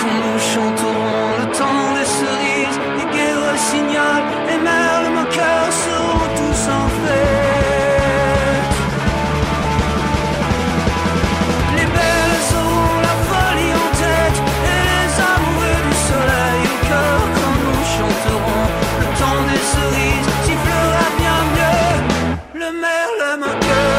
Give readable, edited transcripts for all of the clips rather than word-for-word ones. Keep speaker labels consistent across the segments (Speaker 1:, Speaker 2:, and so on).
Speaker 1: quand nous chanterons le temps des cerises, les guerres, le signal, les merles, mon cœur seront tous en fête. Les belles auront la folie en tête et les amoureux du soleil au cœur quand nous chanterons le temps des cerises, sifflera bien mieux le merle, mon cœur.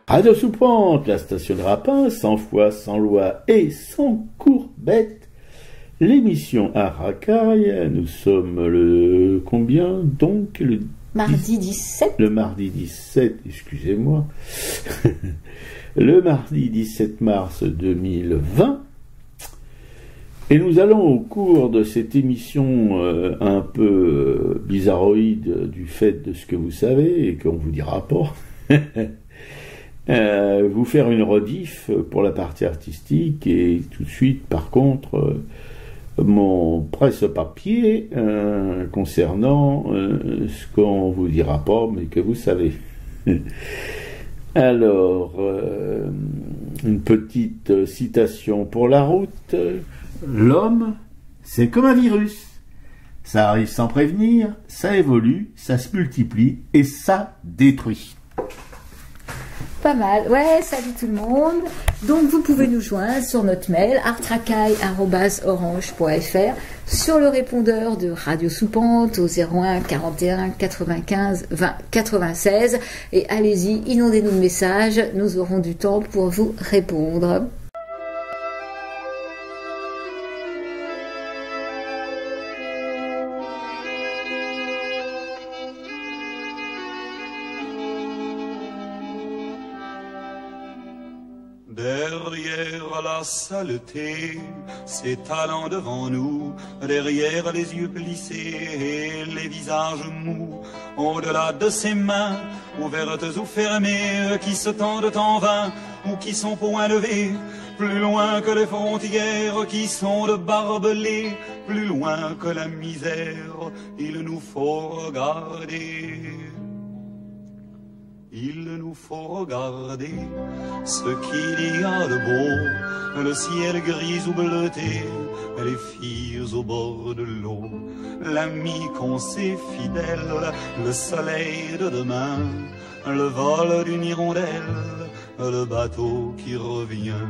Speaker 2: Radio Sous Pente, la station de Rapin, sans foi, sans loi et sans courbette. L'émission à Racaille, nous sommes le combien donc le
Speaker 3: mardi 17.
Speaker 2: Le mardi 17, excusez-moi. Le mardi 17 mars 2020. Et nous allons au cours de cette émission un peu bizarroïde du fait de ce que vous savez et qu'on vous dira pas. Vous faire une rediff pour la partie artistique et tout de suite par contre mon presse-papier concernant ce qu'on vous dira pas mais que vous savez. Alors une petite citation pour la route. L'homme c'est comme un virus, ça arrive sans prévenir, ça évolue, ça se multiplie et ça détruit.
Speaker 3: Pas mal, ouais, salut tout le monde. Donc vous pouvez nous joindre sur notre mail artracaille@orange.fr, sur le répondeur de Radio Sous Pente au 01 41 95 20 96 et allez-y, inondez-nous de messages, nous aurons du temps pour vous répondre.
Speaker 4: Derrière la saleté, s'étalant devant nous, derrière les yeux plissés et les visages mous, au-delà de ces mains, ouvertes ou fermées, qui se tendent en vain ou qui sont point levées, plus loin que les frontières qui sont de barbelés, plus loin que la misère, il nous faut regarder. Il nous faut regarder ce qu'il y a de beau, le ciel gris ou bleuté, les filles au bord de l'eau, l'ami qu'on sait fidèle, le soleil de demain, le vol d'une hirondelle, le bateau qui revient,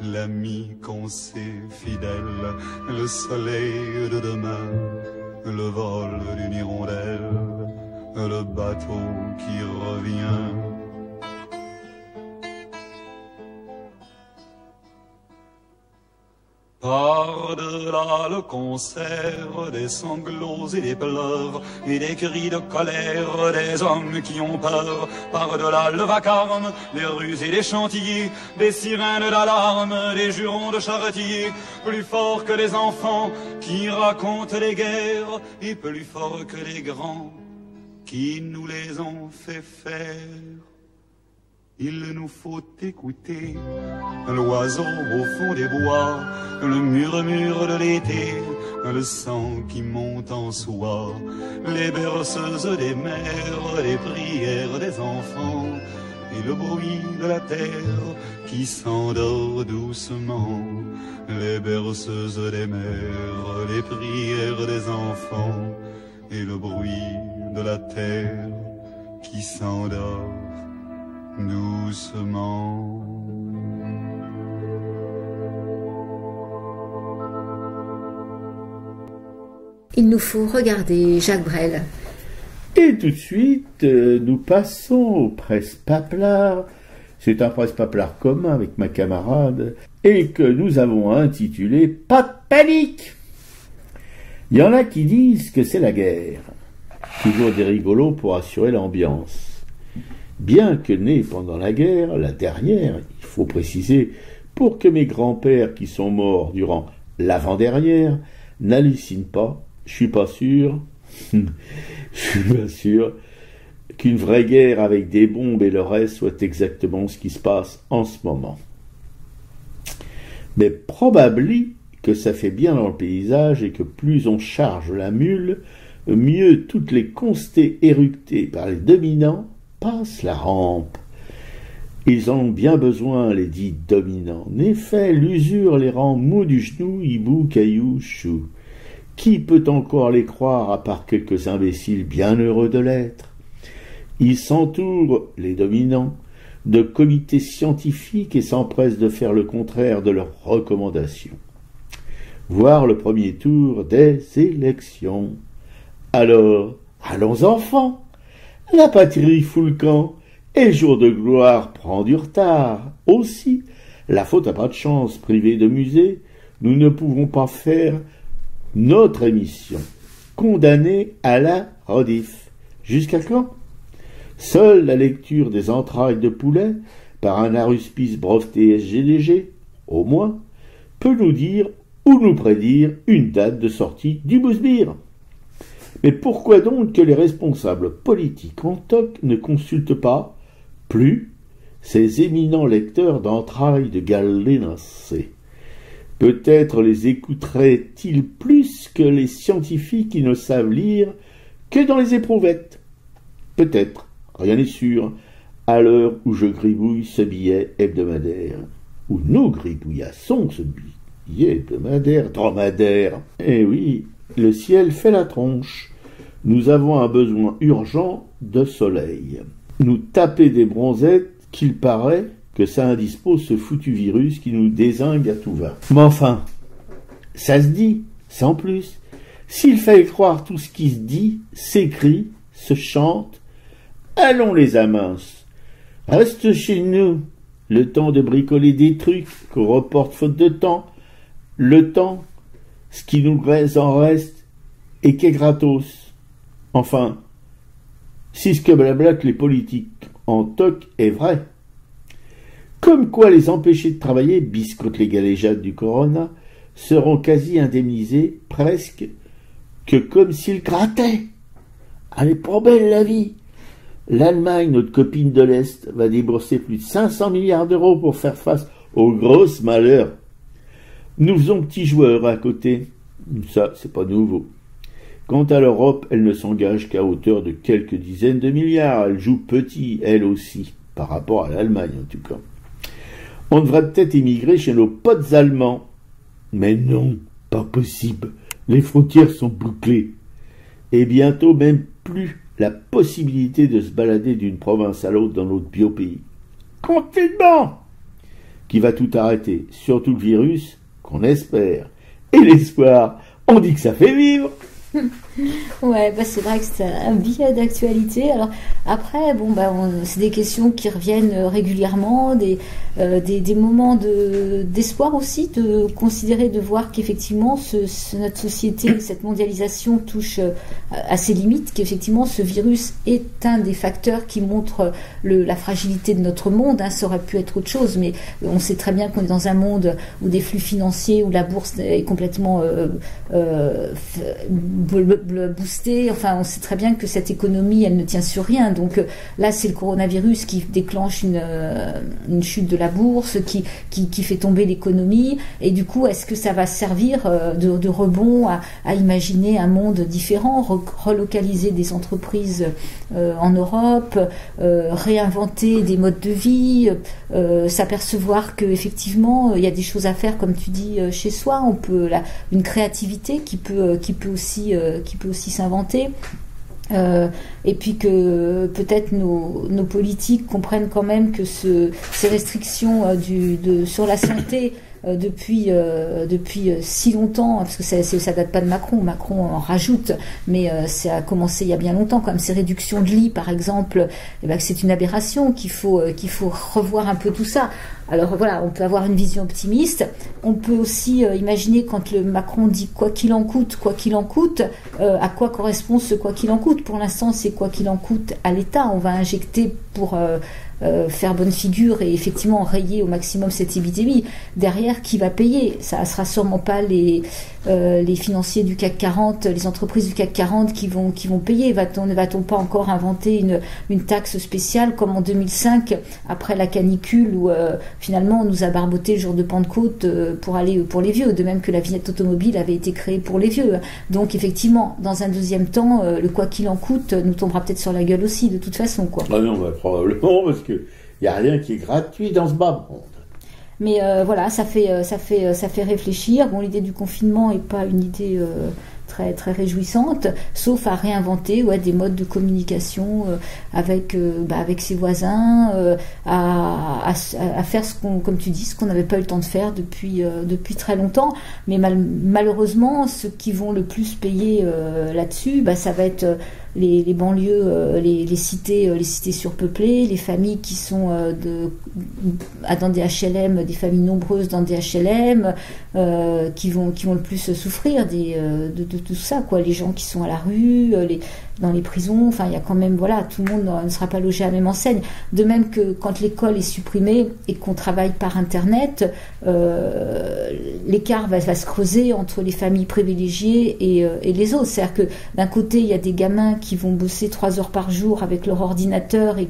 Speaker 4: l'ami qu'on sait fidèle, le soleil de demain, le vol d'une hirondelle, le bateau qui revient. par-delà le concert des sanglots et des pleurs et des cris de colère des hommes qui ont peur, par-delà le vacarme des rues et des chantiers, des sirènes d'alarme, des jurons de charretiers, plus fort que les enfants qui racontent les guerres et plus fort que les grands qui nous les ont fait faire. Il nous faut écouter l'oiseau au fond des bois, le murmure de l'été, le sang qui monte en soi, les berceuses des mères, les prières des enfants, et le bruit de la terre qui s'endort doucement, les berceuses des mères, les prières des enfants, et le bruit de la terre qui s'endort doucement.
Speaker 3: Il nous faut regarder Jacques Brel.
Speaker 2: Et tout de suite, nous passons au presse-paplard. C'est un presse-paplard commun avec ma camarade et que nous avons intitulé « Pas de panique !» Il y en a qui disent que c'est la guerre. Toujours des rigolos pour assurer l'ambiance. Bien que née pendant la guerre, la dernière, il faut préciser, pour que mes grands-pères qui sont morts durant l'avant-dernière n'hallucinent pas, je suis pas sûr qu'une vraie guerre avec des bombes et le reste soit exactement ce qui se passe en ce moment. Mais probablement que ça fait bien dans le paysage et que plus on charge la mule, mieux toutes les constées éructées par les dominants passent la rampe. Ils en ont bien besoin, les dits dominants. En effet, l'usure les rend mous du genou, hibou, caillou, chou. Qui peut encore les croire à part quelques imbéciles bien heureux de l'être? Ils s'entourent, les dominants, de comités scientifiques et s'empressent de faire le contraire de leurs recommandations. Voir le premier tour des élections. Alors, allons enfants, la patrie fout le camp, et le jour de gloire prend du retard. Aussi, la faute n'a pas de chance, privée de musée, nous ne pouvons pas faire notre émission, condamnée à la rediff. Jusqu'à quand? Seule la lecture des entrailles de poulet, par un aruspice breveté SGDG, au moins, peut nous dire ou nous prédire une date de sortie du Bousbir. Mais pourquoi donc que les responsables politiques en toc ne consultent pas plus ces éminents lecteurs d'entrailles de galénacées? Peut-être les écouteraient-ils plus que les scientifiques qui ne savent lire que dans les éprouvettes. Peut-être, rien n'est sûr, à l'heure où je gribouille ce billet hebdomadaire, où nous gribouillassons ce billet hebdomadaire, dromadaire. Eh oui, le ciel fait la tronche. Nous avons un besoin urgent de soleil. Nous taper des bronzettes qu'il paraît que ça indispose ce foutu virus qui nous dézingue à tout va. Mais enfin, ça se dit, sans plus. S'il fallait croire tout ce qui se dit, s'écrit, se chante, allons les aminces. Reste chez nous, le temps de bricoler des trucs qu'on reporte faute de temps. Le temps, ce qui nous en reste, et qu'est gratos. Enfin, si ce que blablatent les politiques en toc est vrai. Comme quoi les empêchés de travailler, biscotte les galéjades du corona, seront quasi indemnisés, presque, que comme s'ils grattaient. Elle est pas belle la vie. L'Allemagne, notre copine de l'Est, va débourser plus de 500 milliards d'euros pour faire face aux grosses malheurs. Nous faisons petits joueurs à côté. Ça, c'est pas nouveau. Quant à l'Europe, elle ne s'engage qu'à hauteur de quelques dizaines de milliards. Elle joue petit, elle aussi, par rapport à l'Allemagne en tout cas. On devrait peut-être émigrer chez nos potes allemands. Mais non, pas possible. Les frontières sont bouclées. Et bientôt même plus la possibilité de se balader d'une province à l'autre dans notre biopays. Confinement qui va tout arrêter, surtout le virus, qu'on espère. Et l'espoir, on dit que ça fait vivre.
Speaker 3: Ouais, bah c'est vrai que c'est un billet d'actualité. Alors après, bon bah c'est des questions qui reviennent régulièrement, des moments d'espoir aussi, de considérer, de voir qu'effectivement notre société, cette mondialisation touche à ses limites, qu'effectivement ce virus est un des facteurs qui montre la fragilité de notre monde. Hein. Ça aurait pu être autre chose, mais on sait très bien qu'on est dans un monde où des flux financiers, où la bourse est complètement boostée. Enfin, on sait très bien que cette économie, elle ne tient sur rien. Donc là, c'est le coronavirus qui déclenche une chute de la bourse, qui fait tomber l'économie. Et du coup, est-ce que ça va servir de rebond à imaginer un monde différent, relocaliser des entreprises en Europe, réinventer des modes de vie, s'apercevoir que effectivement il y a des choses à faire, comme tu dis, chez soi. On peut une créativité qui peut aussi s'inventer. Et puis que peut-être nos politiques comprennent quand même que ces restrictions sur la santé depuis si longtemps, parce que ça date pas de Macron en rajoute, mais ça a commencé il y a bien longtemps, comme ces réductions de lits par exemple, et ben que c'est une aberration, qu'il faut revoir un peu tout ça. Alors voilà, on peut avoir une vision optimiste, on peut aussi imaginer quand le Macron dit quoi qu'il en coûte, à quoi correspond ce quoi qu'il en coûte. Pour l'instant, c'est quoi qu'il en coûte à l'État, on va injecter pour faire bonne figure et effectivement rayer au maximum cette épidémie. Derrière, qui va payer? Ça sera sûrement pas les financiers du CAC 40, les entreprises du CAC 40 qui vont payer. Va-t-on pas encore inventer une taxe spéciale comme en 2005 après la canicule où finalement on nous a barboté le jour de Pentecôte pour les vieux, de même que la vignette automobile avait été créée pour les vieux. Donc effectivement, dans un deuxième temps, le quoi qu'il en coûte nous tombera peut-être sur la gueule aussi de toute façon, quoi.
Speaker 2: Ah non, bah, probablement, parce que il n'y a rien qui est gratuit dans ce bas monde.
Speaker 3: Mais voilà, ça fait réfléchir. Bon, l'idée du confinement n'est pas une idée très très réjouissante, sauf à réinventer des modes de communication avec ses voisins, à faire comme tu dis, ce qu'on n'avait pas eu le temps de faire depuis très longtemps. Mais malheureusement, ceux qui vont le plus payer là-dessus, ça va être les banlieues, les cités surpeuplées, les familles qui sont dans des HLM, des familles nombreuses dans des HLM, qui vont le plus souffrir de tout ça, quoi. Les gens qui sont à la rue, dans les prisons, enfin il y a quand même, tout le monde ne sera pas logé à la même enseigne. De même que quand l'école est supprimée et qu'on travaille par internet, l'écart va se creuser entre les familles privilégiées et les autres. C'est-à-dire que d'un côté il y a des gamins qui vont bosser 3 heures par jour avec leur ordinateur et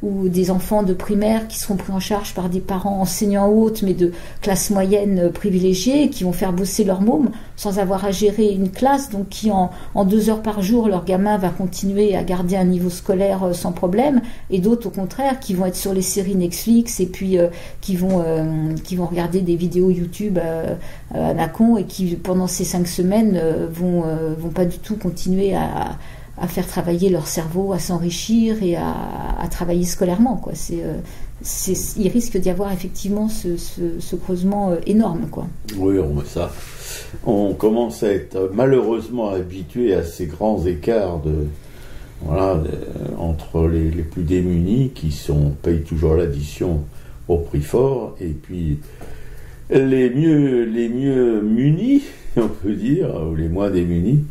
Speaker 3: ou des enfants de primaire qui seront pris en charge par des parents enseignants hautes mais de classe moyenne privilégiée, qui vont faire bosser leur môme sans avoir à gérer une classe, donc qui en 2 heures par jour leur gamin va continuer à garder un niveau scolaire sans problème, et d'autres au contraire qui vont être sur les séries Netflix et puis qui vont regarder des vidéos YouTube à la con, et qui pendant ces 5 semaines vont pas du tout continuer à faire travailler leur cerveau, à s'enrichir et à travailler scolairement, quoi. Il risque d'y avoir effectivement ce creusement énorme, quoi.
Speaker 2: Oui, on commence à être malheureusement habitué à ces grands écarts entre les plus démunis qui payent toujours l'addition au prix fort, et puis les mieux munis, on peut dire, ou les moins démunis,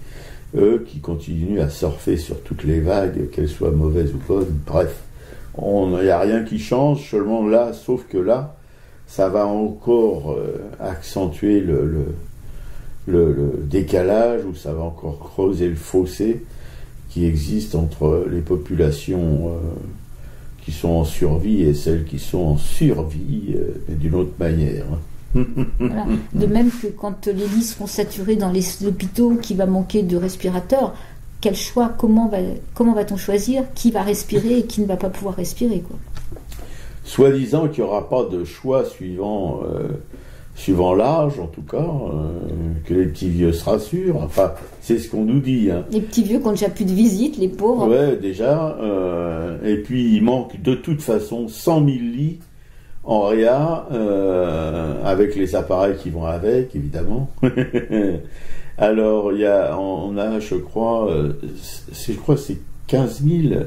Speaker 2: eux qui continuent à surfer sur toutes les vagues, qu'elles soient mauvaises ou bonnes. Bref, il n'y a rien qui change, seulement là, sauf que là, ça va encore accentuer le décalage, ou ça va encore creuser le fossé qui existe entre les populations qui sont en survie et celles qui sont en survie, mais d'une autre manière.
Speaker 3: Voilà. De même que quand les lits seront saturés dans les hôpitaux, qu'il va manquer de respirateurs, quel choix, comment va-t-on choisir qui va respirer et qui ne va pas pouvoir respirer, quoi.
Speaker 2: Soi-disant qu'il n'y aura pas de choix suivant l'âge, en tout cas, que les petits vieux se rassurent. Enfin, c'est ce qu'on nous dit. Hein.
Speaker 3: Les petits vieux qui n'ont déjà plus de visite, les pauvres.
Speaker 2: Ouais, déjà. Et puis, il manque de toute façon 100 000 lits en réa, avec les appareils qui vont avec, évidemment. Alors, on a, je crois, c'est 15 000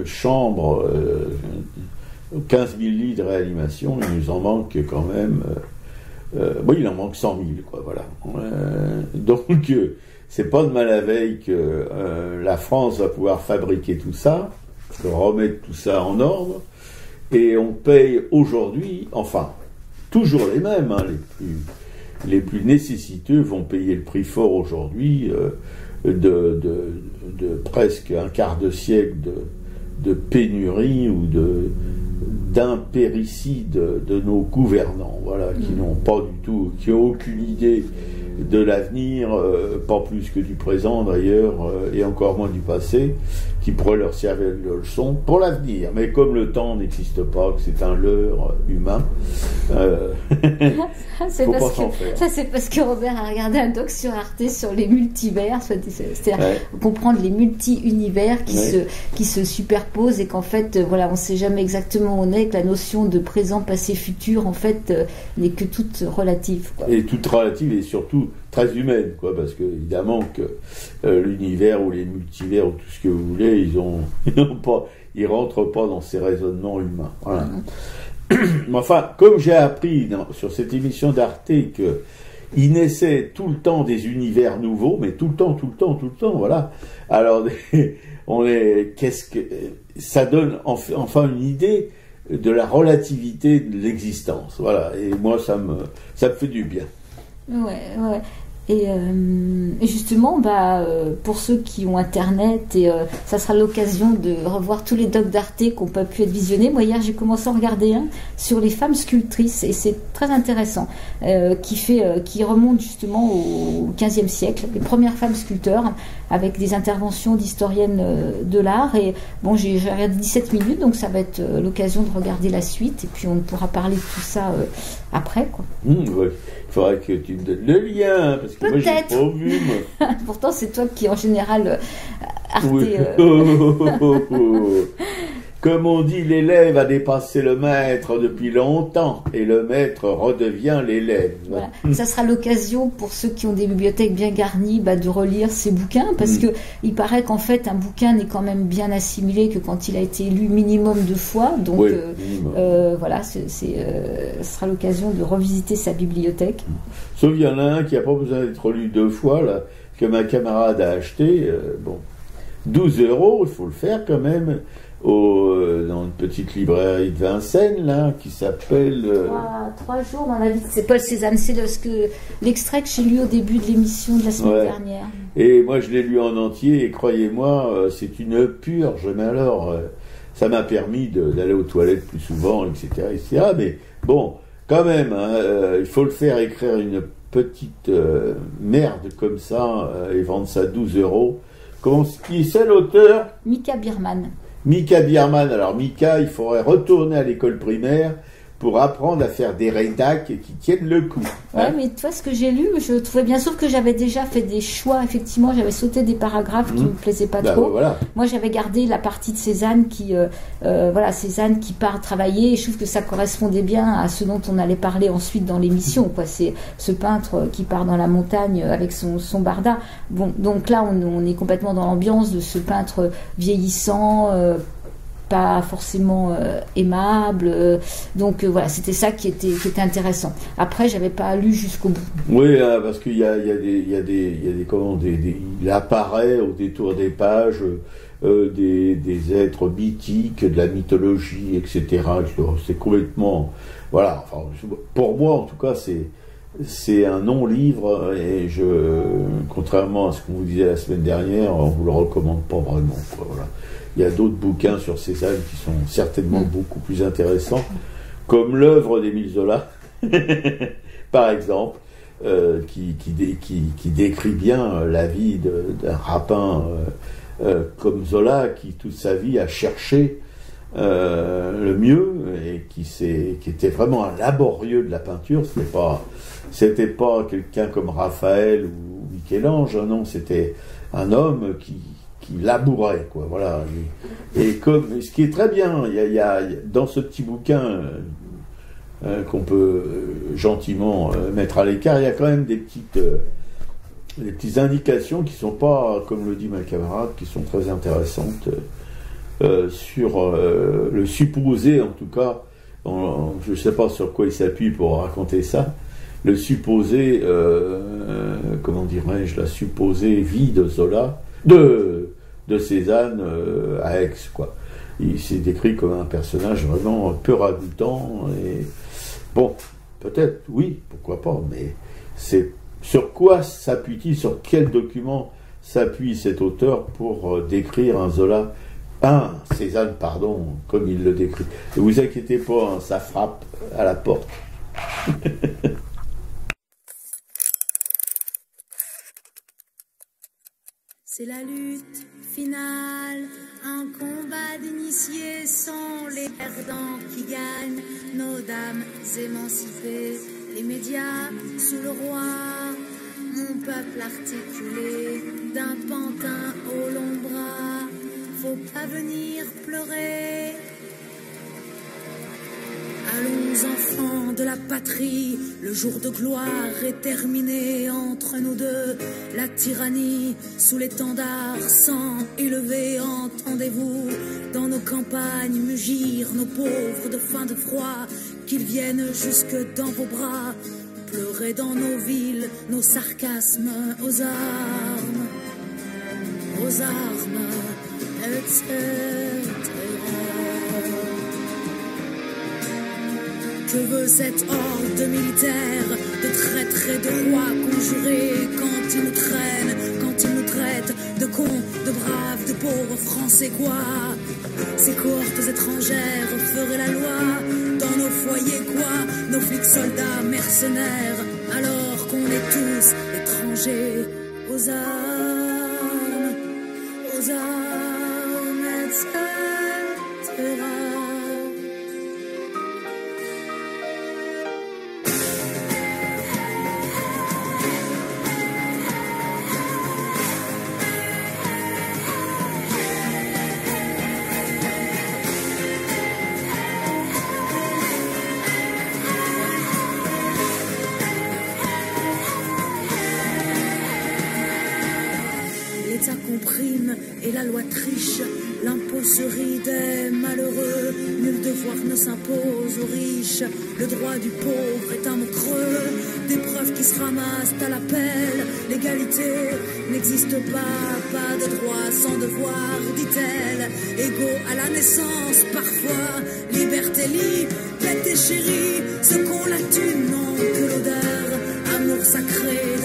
Speaker 2: chambres, 15 000 lits de réanimation. Il nous en manque quand même. Bon, il en manque 100 000, quoi, voilà. Donc, c'est pas de mal à veille que la France va pouvoir fabriquer tout ça, remettre tout ça en ordre, et on paye aujourd'hui, enfin, toujours les mêmes, hein, les plus nécessiteux vont payer le prix fort aujourd'hui de presque un quart de siècle de pénurie ou d'impéricide de nos gouvernants, voilà, qui n'ont pas du tout, qui n'ont aucune idée de l'avenir, pas plus que du présent d'ailleurs, et encore moins du passé, qui pourrait leur servir de leçon pour l'avenir. Mais comme le temps n'existe pas, que c'est un leurre humain,
Speaker 3: c'est parce que Robert a regardé un doc sur Arte sur les multivers, c'est-à-dire comprendre les multi-univers qui se superposent, et qu'en fait, voilà, on ne sait jamais exactement où on est, que la notion de présent, passé, futur, en fait, n'est que toute relative, quoi. Et
Speaker 2: toute relative, et surtout très humaine, quoi, parce que évidemment que l'univers ou les multivers ou tout ce que vous voulez, ils rentrent pas dans ces raisonnements humains. Voilà. Mais enfin, comme j'ai appris sur cette émission d'Arte que il naissait tout le temps des univers nouveaux, mais tout le temps, voilà. Alors, ça donne enfin une idée de la relativité de l'existence, voilà. Et moi, ça me fait du bien.
Speaker 3: Ouais. Et justement, pour ceux qui ont Internet, ça sera l'occasion de revoir tous les docs d'Arte qui n'ont pas pu être visionnés. Moi, hier, j'ai commencé à en regarder un sur les femmes sculptrices, et c'est très intéressant, qui remonte justement au XVe siècle, les premières femmes sculpteurs, avec des interventions d'historiennes de l'art. Et bon, j'ai regardé 17 minutes, donc ça va être l'occasion de regarder la suite, et puis on pourra parler de tout ça après, quoi.
Speaker 2: Ouais. Il faudrait que tu me donnes le lien, parce que
Speaker 3: peut-être.
Speaker 2: Moi, j'ai pas vu, moi.
Speaker 3: Pourtant, c'est toi qui, en général, Arte...
Speaker 2: Oui. Comme on dit, l'élève a dépassé le maître depuis longtemps, et le maître redevient l'élève.
Speaker 3: Voilà. Ça sera l'occasion pour ceux qui ont des bibliothèques bien garnies de relire ces bouquins, parce que il paraît qu'en fait un bouquin n'est quand même bien assimilé que quand il a été lu minimum 2 fois. Donc
Speaker 2: oui,
Speaker 3: voilà, ce sera l'occasion de revisiter sa bibliothèque.
Speaker 2: Sauf qu'il y en a un qui n'a pas besoin d'être lu 2 fois, là, que ma camarade a acheté. 12 €, il faut le faire quand même. Dans une petite librairie de Vincennes, là, qui s'appelle...
Speaker 3: 3 jours dans la vie. C'est Paul Cézanne, c'est l'extrait que j'ai lu au début de l'émission de la semaine dernière.
Speaker 2: Et moi, je l'ai lu en entier, et croyez-moi, c'est une purge. Mais alors, ça m'a permis d'aller aux toilettes plus souvent, etc. Mais bon, quand même, il faut le faire écrire une petite merde comme ça, et vendre ça 12 €. Qui c'est l'auteur?
Speaker 3: Mika Biermann.
Speaker 2: Mika Biermann. Alors Mika, il faudrait retourner à l'école primaire pour apprendre à faire des rédacs qui tiennent le coup.
Speaker 3: Ouais, mais toi, ce que j'ai lu, je trouvais bien sûr que j'avais déjà fait des choix. Effectivement, j'avais sauté des paragraphes qui me plaisaient pas trop.
Speaker 2: Voilà.
Speaker 3: Moi, j'avais gardé la partie de Cézanne qui part travailler, et je trouve que ça correspondait bien à ce dont on allait parler ensuite dans l'émission, quoi. C'est ce peintre qui part dans la montagne avec son barda. Bon, donc là, on est complètement dans l'ambiance de ce peintre vieillissant, pas forcément aimable, donc voilà, c'était ça qui était intéressant. Après, j'avais pas lu jusqu'au bout.
Speaker 2: Oui, parce qu'il y a des il apparaît au détour des pages des êtres mythiques, de la mythologie, etc. C'est complètement, voilà. Enfin, pour moi, en tout cas, c'est un non-livre, et contrairement à ce qu'on vous disait la semaine dernière, on vous le recommande pas vraiment, quoi, voilà. Il y a d'autres bouquins sur Cézanne qui sont certainement beaucoup plus intéressants, comme l'œuvre d'Émile Zola, par exemple, qui décrit bien la vie d'un rapin comme Zola, qui toute sa vie a cherché le mieux, et qui était vraiment un laborieux de la peinture. C'était pas quelqu'un comme Raphaël ou Michel-Ange, non, c'était un homme qui labourait, quoi, voilà. Et ce qui est très bien, il y a dans ce petit bouquin qu'on peut gentiment mettre à l'écart. Il y a quand même des petites indications qui sont pas, comme le dit ma camarade, qui sont très intéressantes sur le supposé, en tout cas, je ne sais pas sur quoi il s'appuie pour raconter ça, le supposé, comment dirais-je, la supposée vie de Zola, de Cézanne à Aix, quoi. Il s'est décrit comme un personnage vraiment peu ragoûtant, et bon, peut-être, oui, pourquoi pas, mais c'est sur quoi s'appuie-t-il, sur quel document s'appuie cet auteur pour décrire un Zola, Cézanne, pardon, comme il le décrit. Ne vous inquiétez pas, hein, ça frappe à la porte.
Speaker 5: C'est la lutte finale, un combat d'initiés sont les perdants qui gagnent, nos dames émancipées, les médias sous le roi, mon peuple articulé, d'un pantin au long bras, faut pas venir pleurer. Allons enfants de la patrie, le jour de gloire est terminé entre nous deux. La tyrannie sous l'étendard sang élevé, entendez-vous dans nos campagnes mugir nos pauvres de faim de froid, qu'ils viennent jusque dans vos bras, pleurer dans nos villes, nos sarcasmes aux armes, etc. Que veut cette horde militaire de traîtres et de rois conjurés quand ils nous traînent, quand ils nous traitent de cons, de braves, de pauvres français quoi? Ces cohortes étrangères feraient la loi dans nos foyers quoi? Nos flics soldats mercenaires alors qu'on est tous étrangers aux armes, etc. Et la loi triche, l'impôt se rit des malheureux, nul devoir ne s'impose aux riches, le droit du pauvre est un mot creux, des preuves qui se ramassent à l'appel, l'égalité n'existe pas de droit sans devoir, dit-elle, égaux à la naissance parfois, liberté liberté chérie, ceux qu'on la thune n'ont que l'odeur, amour sacré,